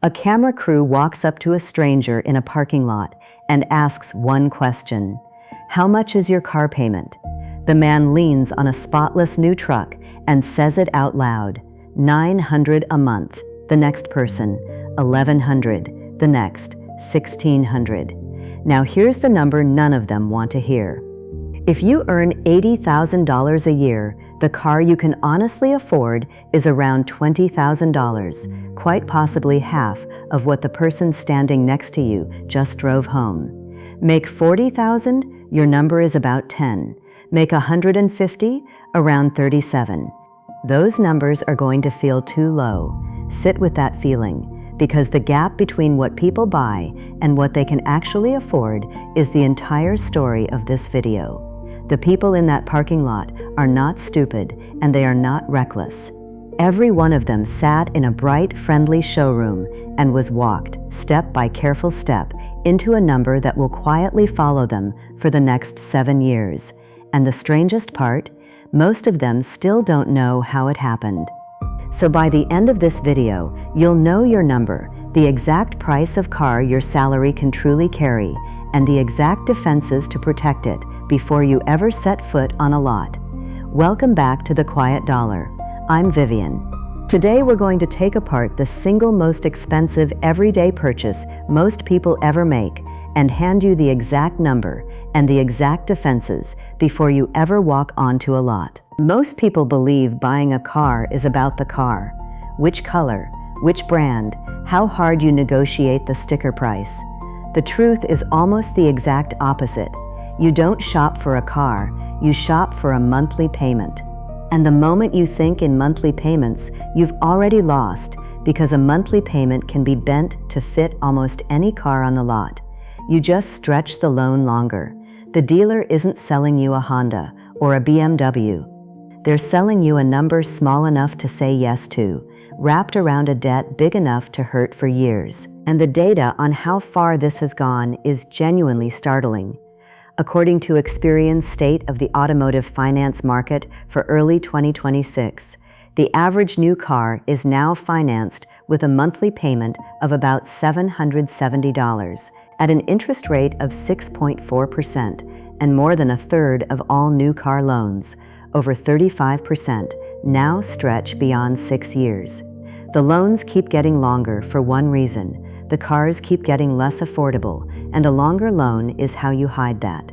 A camera crew walks up to a stranger in a parking lot and asks one question: "How much is your car payment?" The man leans on a spotless new truck and says it out loud: "$900 a month." The next person: $1,100. The next: $1,600. Now here's the number none of them want to hear. If you earn $80,000 a year, the car you can honestly afford is around $20,000, quite possibly half of what the person standing next to you just drove home. Make $40,000, your number is about 10. Make $150, around 37. Those numbers are going to feel too low. Sit with that feeling, because the gap between what people buy and what they can actually afford is the entire story of this video. The people in that parking lot are not stupid, and they are not reckless. Every one of them sat in a bright, friendly showroom and was walked, step by careful step, into a number that will quietly follow them for the next 7 years. And the strangest part, most of them still don't know how it happened. So by the end of this video, you'll know your number, the exact price of car your salary can truly carry, and the exact defenses to protect it before you ever set foot on a lot. Welcome back to The Quiet Dollar. I'm Vivian. Today we're going to take apart the single most expensive everyday purchase most people ever make and hand you the exact number and the exact defenses before you ever walk onto a lot. Most people believe buying a car is about the car. Which color, which brand, how hard you negotiate the sticker price. The truth is almost the exact opposite. You don't shop for a car, you shop for a monthly payment. And the moment you think in monthly payments, you've already lost, because a monthly payment can be bent to fit almost any car on the lot. You just stretch the loan longer. The dealer isn't selling you a Honda or a BMW. They're selling you a number small enough to say yes to, wrapped around a debt big enough to hurt for years. And the data on how far this has gone is genuinely startling. According to Experian's State of the Automotive Finance Market for early 2026, the average new car is now financed with a monthly payment of about $770 at an interest rate of 6.4%, and more than a third of all new car loans, over 35%, now stretch beyond 6 years. The loans keep getting longer for one reason: the cars keep getting less affordable, and a longer loan is how you hide that.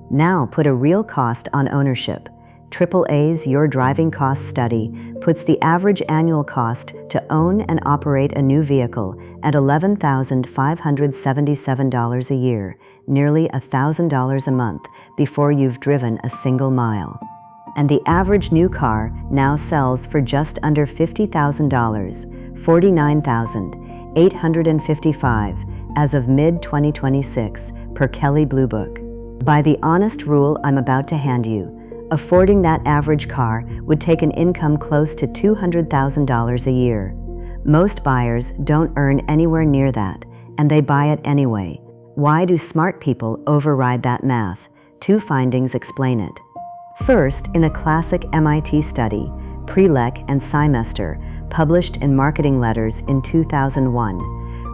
Now put a real cost on ownership. AAA's Your Driving Cost Study puts the average annual cost to own and operate a new vehicle at $11,577 a year, nearly $1,000 a month before you've driven a single mile. And the average new car now sells for just under $50,000, $49,855, as of mid-2026, per Kelley Blue Book. By the honest rule I'm about to hand you, affording that average car would take an income close to $200,000 a year. Most buyers don't earn anywhere near that, and they buy it anyway. Why do smart people override that math? 2 findings explain it. First, in a classic MIT study, Prelec and Semester, published in Marketing Letters in 2001,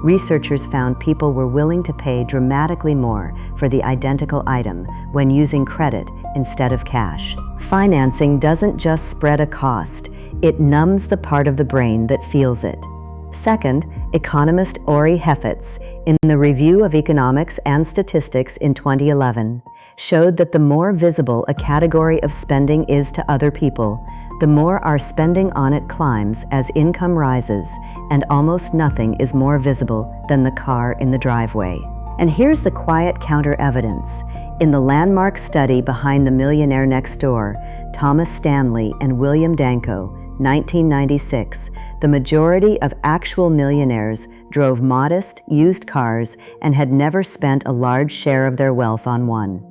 researchers found people were willing to pay dramatically more for the identical item when using credit instead of cash. Financing doesn't just spread a cost, it numbs the part of the brain that feels it. Second, economist Ori Hefetz, in the Review of Economics and Statistics in 2011, showed that the more visible a category of spending is to other people, the more our spending on it climbs as income rises, and almost nothing is more visible than the car in the driveway. And here's the quiet counter-evidence. In the landmark study behind The Millionaire Next Door, Thomas Stanley and William Danko, 1996, the majority of actual millionaires drove modest, used cars and had never spent a large share of their wealth on one.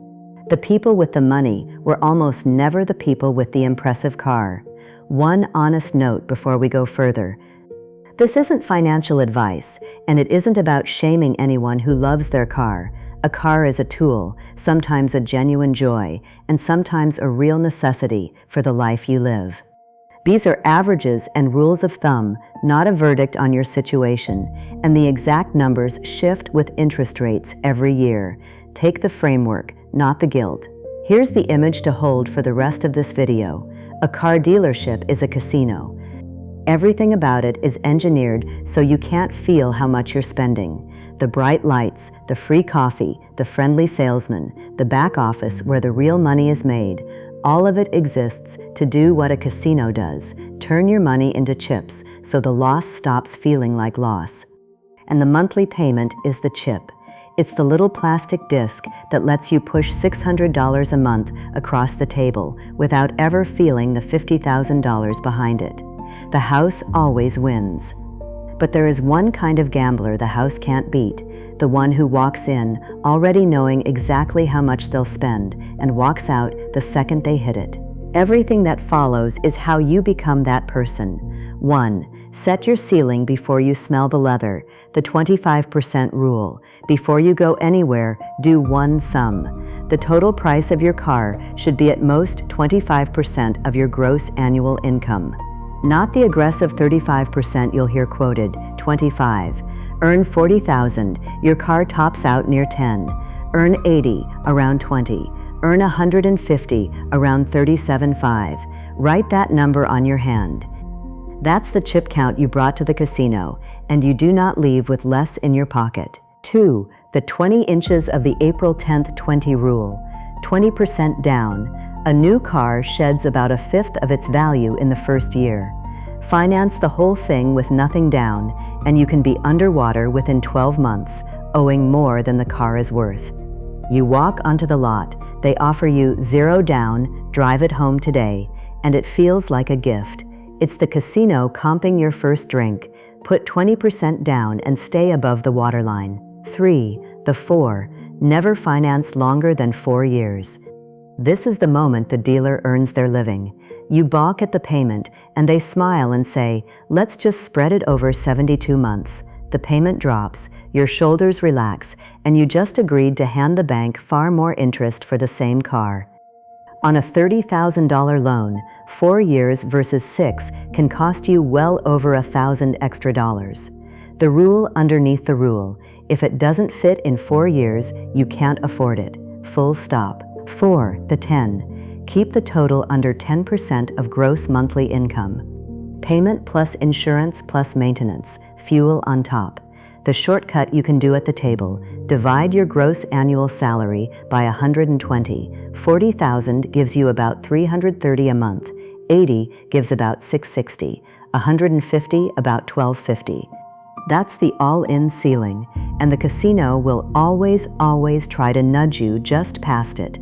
The people with the money were almost never the people with the impressive car. One honest note before we go further. This isn't financial advice, and it isn't about shaming anyone who loves their car. A car is a tool, sometimes a genuine joy, and sometimes a real necessity for the life you live. These are averages and rules of thumb, not a verdict on your situation, and the exact numbers shift with interest rates every year. Take the framework, not the guilt. Here's the image to hold for the rest of this video. A car dealership is a casino. Everything about it is engineered so you can't feel how much you're spending. The bright lights, the free coffee, the friendly salesman, the back office where the real money is made, all of it exists to do what a casino does, turn your money into chips so the loss stops feeling like loss. And the monthly payment is the chip. It's the little plastic disc that lets you push $600 a month across the table without ever feeling the $50,000 behind it. The house always wins. But there is one kind of gambler the house can't beat, the one who walks in already knowing exactly how much they'll spend and walks out the second they hit it. Everything that follows is how you become that person. 1. Set your ceiling before you smell the leather, the 25% rule. Before you go anywhere, do one sum. The total price of your car should be at most 25% of your gross annual income. Not the aggressive 35% you'll hear quoted, 25. Earn $40,000, your car tops out near 10. Earn 80, around 20. Earn 150, around 37.5. Write that number on your hand. That's the chip count you brought to the casino, and you do not leave with less in your pocket. 2. The 20 inches of the April 10th 20 rule. 20% down. A new car sheds about a fifth of its value in the first year. Finance the whole thing with nothing down, and you can be underwater within 12 months, owing more than the car is worth. You walk onto the lot, they offer you 0 down, drive it home today, and it feels like a gift. It's the casino comping your first drink. Put 20% down and stay above the waterline. 3. The 4. Never finance longer than 4 years. This is the moment the dealer earns their living. You balk at the payment, and they smile and say, let's just spread it over 72 months. The payment drops, your shoulders relax, and you just agreed to hand the bank far more interest for the same car. On a $30,000 loan, 4 years versus 6 can cost you well over $1,000 extra. The rule underneath the rule: if it doesn't fit in 4 years, you can't afford it. Full stop. 4. The 10. Keep the total under 10% of gross monthly income. Payment plus insurance plus maintenance, fuel on top. The shortcut you can do at the table: divide your gross annual salary by 120. 40,000 gives you about $330 a month. 80 gives about $660. 150 about $1,250. That's the all-in ceiling, and the casino will always try to nudge you just past it.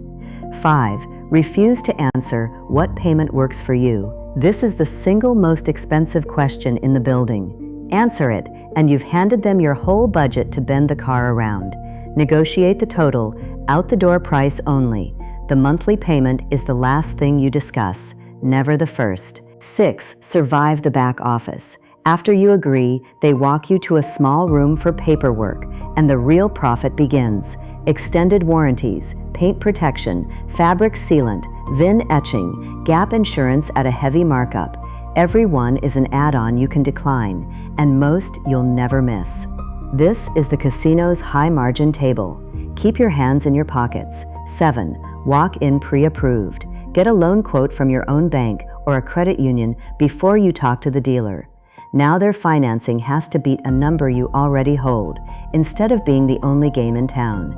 5. Refuse to answer what payment works for you. This is the single most expensive question in the building. Answer it, and you've handed them your whole budget to bend the car around. Negotiate the total, out-the-door price only. The monthly payment is the last thing you discuss, never the first. 6. Survive the back office. After you agree, they walk you to a small room for paperwork, and the real profit begins. Extended warranties, paint protection, fabric sealant, VIN etching, gap insurance at a heavy markup. Every one is an add-on you can decline, and most you'll never miss. This is the casino's high-margin table. Keep your hands in your pockets. 7. Walk in pre-approved. Get a loan quote from your own bank or a credit union before you talk to the dealer. Now their financing has to beat a number you already hold, instead of being the only game in town.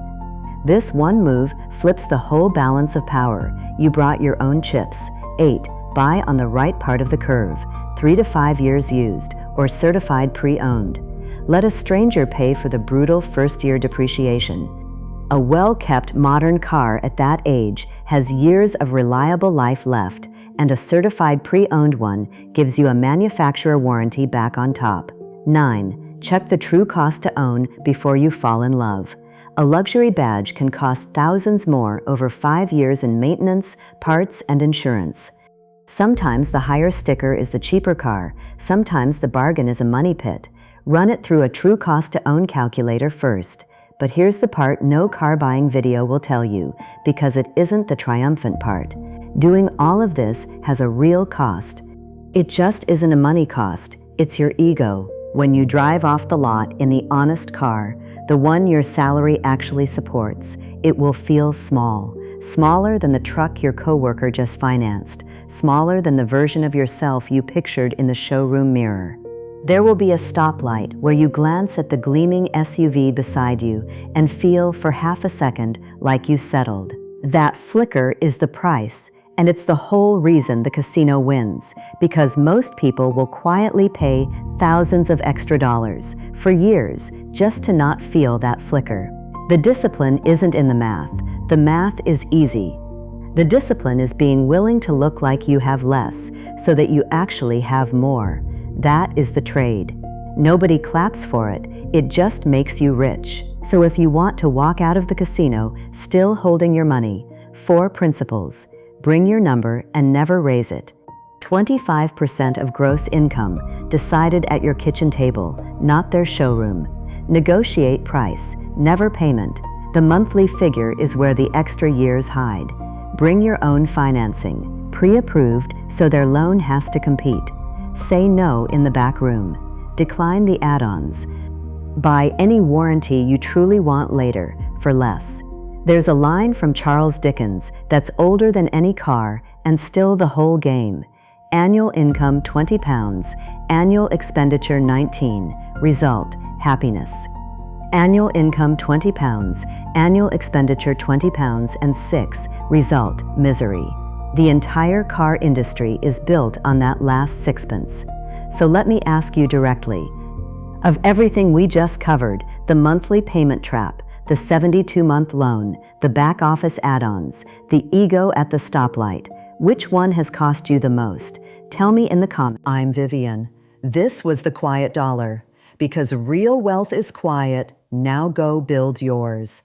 This one move flips the whole balance of power. You brought your own chips. 8. Buy on the right part of the curve, 3 to 5 years used, or certified pre-owned. Let a stranger pay for the brutal first-year depreciation. A well-kept modern car at that age has years of reliable life left, and a certified pre-owned one gives you a manufacturer warranty back on top. 9. Check the true cost to own before you fall in love. A luxury badge can cost thousands more over 5 years in maintenance, parts, and insurance. Sometimes the higher sticker is the cheaper car, sometimes the bargain is a money pit. Run it through a true cost to own calculator first. But here's the part no car buying video will tell you, because it isn't the triumphant part. Doing all of this has a real cost. It just isn't a money cost, it's your ego. When you drive off the lot in the honest car, the one your salary actually supports, it will feel small. Smaller than the truck your coworker just financed, smaller than the version of yourself you pictured in the showroom mirror. There will be a stoplight where you glance at the gleaming SUV beside you and feel for half a second like you settled. That flicker is the price, and it's the whole reason the casino wins, because most people will quietly pay thousands of extra dollars for years just to not feel that flicker. The discipline isn't in the math is easy. The discipline is being willing to look like you have less so that you actually have more. That is the trade. Nobody claps for it, it just makes you rich. So if you want to walk out of the casino still holding your money, 4 principles. Bring your number and never raise it. 25% of gross income decided at your kitchen table, not their showroom. Negotiate price, never payment. The monthly figure is where the extra years hide. Bring your own financing, pre-approved so their loan has to compete. Say no in the back room. Decline the add-ons. Buy any warranty you truly want later for less. There's a line from Charles Dickens that's older than any car and still the whole game. Annual income £20, annual expenditure 19, result, happiness. Annual income £20, annual expenditure £20 and 6, result, misery. The entire car industry is built on that last sixpence. So let me ask you directly. Of everything we just covered, the monthly payment trap, the 72-month loan, the back office add-ons, the ego at the stoplight, which one has cost you the most? Tell me in the comments. I'm Vivian. This was The Quiet Dollar. Because real wealth is quiet, now go build yours.